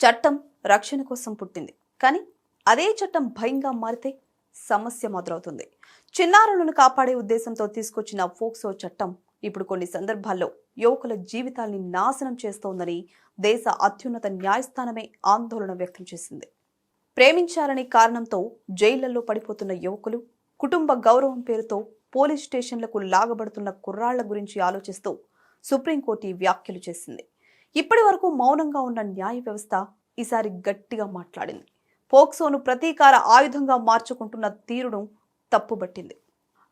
చట్టం రక్షణ కోసం పుట్టింది, కానీ అదే చట్టం భయంగా మారితే సమస్య మొదలవుతుంది. చిన్నారులను కాపాడే ఉద్దేశంతో తీసుకొచ్చిన ఫోక్సో చట్టం ఇప్పుడు కొన్ని సందర్భాల్లో యువకుల జీవితాల్ని నాశనం చేస్తోందని దేశ అత్యున్నత న్యాయస్థానమే ఆందోళన వ్యక్తం చేసింది. ప్రేమించాలనే కారణంతో జైళ్లలో పడిపోతున్న యువకులు, కుటుంబ గౌరవం పేరుతో పోలీస్ స్టేషన్లకు లాగబడుతున్న కుర్రాళ్ల గురించి ఆలోచిస్తూ సుప్రీంకోర్టు ఈ వ్యాఖ్యలు చేసింది. ఇప్పటి వరకు మౌనంగా ఉన్న న్యాయ వ్యవస్థ ఈసారి గట్టిగా మాట్లాడింది. పోక్సోను ప్రతీకార ఆయుధంగా మార్చుకుంటున్న తీరును తప్పుబట్టింది.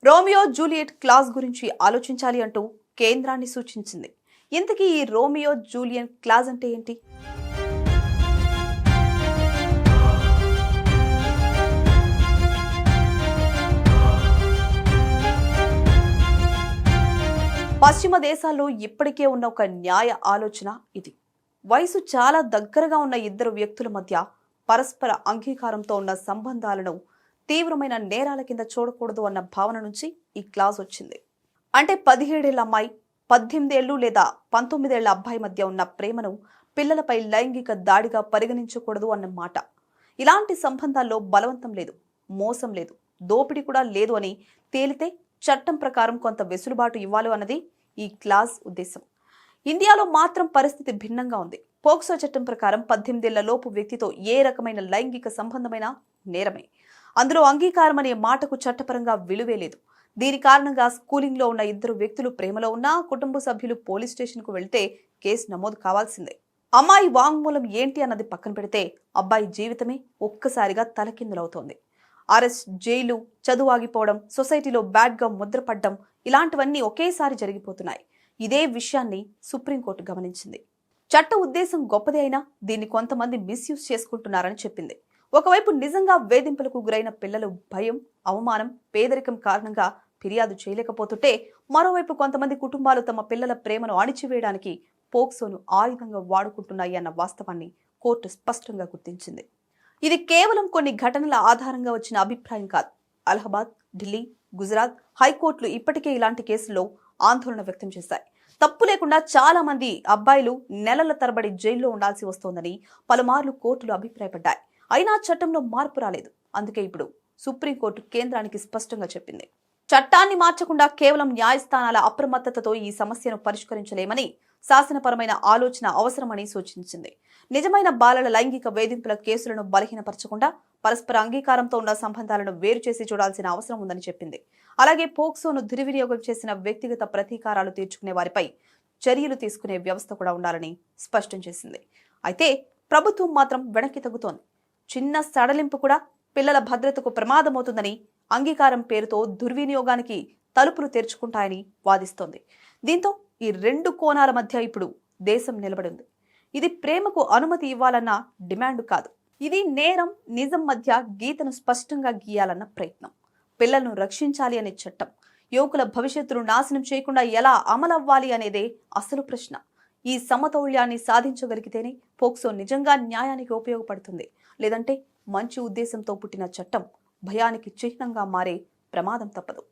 రోమియో జూలియట్ క్లాజ్ గురించి ఆలోచించాలి అంటూ కేంద్రాన్ని సూచించింది. ఇంతకీ ఈ రోమియో జూలియట్ క్లాజ్ అంటే ఏంటి? పశ్చిమ దేశాల్లో ఇప్పటికే ఉన్న ఒక న్యాయ ఆలోచన ఇది. వయసు చాలా దగ్గరగా ఉన్న ఇద్దరు వ్యక్తుల మధ్య పరస్పర అంగీకారంతో ఉన్న సంబంధాలను తీవ్రమైన నేరాల కింద చూడకూడదు అన్న భావన నుంచి ఈ క్లాజ్ వచ్చింది. అంటే 17 ఏళ్ల అమ్మాయి, 18 ఏళ్లు లేదా 19 ఏళ్ల అబ్బాయి మధ్య ఉన్న ప్రేమను పిల్లలపై లైంగిక దాడిగా పరిగణించకూడదు అన్నమాట. ఇలాంటి సంబంధాల్లో బలవంతం లేదు, మోసం లేదు, దోపిడీ కూడా లేదు అని తేలితే చట్టం ప్రకారం కొంత వెసులుబాటు ఇవ్వాలి అన్నది ఈ క్లాజ్ ఉద్దేశం. ఇండియాలో మాత్రం పరిస్థితి భిన్నంగా ఉంది. పోక్సో చట్టం ప్రకారం 18 ఏళ్ల లోపు వ్యక్తితో ఏ రకమైన లైంగిక సంబంధమైన నేరమే. అందులో అంగీకారం అనే మాటకు చట్టపరంగా విలువే లేదు. దీని కారణంగా స్కూలింగ్ లో ఉన్న ఇద్దరు వ్యక్తులు ప్రేమలో ఉన్నా కుటుంబ సభ్యులు పోలీస్ స్టేషన్ కు వెళ్తే కేసు నమోదు కావాల్సిందే. అమ్మాయి వాంగ్మూలం ఏంటి అన్నది పక్కన పెడితే అబ్బాయి జీవితమే ఒక్కసారిగా తలకిందులవుతోంది. అరెస్ట్, జైలు, చదువు ఆగిపోవడం, సొసైటీలో బ్యాడ్ గా ముద్రపడ్డం ఇలాంటివన్నీ ఒకేసారి జరిగిపోతున్నాయి. ఇదే విషయాన్ని సుప్రీంకోర్టు గమనించింది. చట్ట ఉద్దేశం గొప్పదే అయినా దీన్ని కొంతమంది మిస్యూజ్ చేసుకుంటున్నారని చెప్పింది. ఒకవైపు నిజంగా వేధింపులకు గురైన పిల్లలు భయం, అవమానం, పేదరికం కారణంగా ఫిర్యాదు చేయలేకపోతుంటే, మరోవైపు కొంతమంది కుటుంబాలు తమ పిల్లల ప్రేమను అణిచివేయడానికి పోక్సోను ఆయుధంగా వాడుకుంటున్నాయి అన్న వాస్తవాన్ని కోర్టు స్పష్టంగా గుర్తించింది. ఇది కేవలం కొన్ని ఘటనల ఆధారంగా వచ్చిన అభిప్రాయం కాదు. అలహాబాద్, ఢిల్లీ, గుజరాత్ హైకోర్టులు ఇప్పటికే ఇలాంటి కేసుల్లో ఆందోళన వ్యక్తం చేశాయి. తప్పు లేకుండా చాలా మంది అబ్బాయిలు నెలల తరబడి జైల్లో ఉండాల్సి వస్తోందని పలుమార్లు కోర్టులు అభిప్రాయపడ్డాయి. అయినా చట్టంలో మార్పు రాలేదు. అందుకే ఇప్పుడు సుప్రీంకోర్టు కేంద్రానికి స్పష్టంగా చెప్పింది. చట్టాన్ని మార్చకుండా కేవలం న్యాయస్థానాల అప్రమత్తతతో ఈ సమస్యను పరిష్కరించలేమని, శాసనపరమైన ఆలోచన అవసరమని సూచించింది. నిజమైన బాలల లైంగిక వేధింపుల కేసులను బలహీనపరచకుండా పరస్పర అంగీకారంతో ఉన్న సంబంధాలను వేరు చేసి చూడాల్సిన అవసరం ఉందని చెప్పింది. అలాగే పోక్సోను దుర్వినియోగం చేసిన వ్యక్తిగత ప్రతీకారాలు తీర్చుకునే వారిపై చర్యలు తీసుకునే వ్యవస్థ కూడా ఉండాలని స్పష్టం చేసింది. అయితే ప్రభుత్వం మాత్రం వెనక్కి తగ్గుతోంది. చిన్న సడలింపు కూడా పిల్లల భద్రతకు ప్రమాదమవుతుందని, అంగీకారం పేరుతో దుర్వినియోగానికి తలుపులు తెరుచుకుంటాయని వాదిస్తోంది. దీంతో ఈ రెండు కోణాల మధ్య ఇప్పుడు దేశం నిలబడింది. ఇది ప్రేమకు అనుమతి ఇవ్వాలన్న డిమాండ్ కాదు. ఇది నేరం, నిజం మధ్య గీతను స్పష్టంగా గీయాలన్న ప్రయత్నం. పిల్లలను రక్షించాలి అనే చట్టం యువకుల భవిష్యత్తును నాశనం చేయకుండా ఎలా అమలవ్వాలి అనేదే అసలు ప్రశ్న. ఈ సమతౌల్యాన్ని సాధించగలిగితేనే పోక్సో నిజంగా న్యాయానికి ఉపయోగపడుతుంది. లేదంటే మంచి ఉద్దేశంతో పుట్టిన చట్టం భయానికి చిహ్నంగా మారే ప్రమాదం తప్పదు.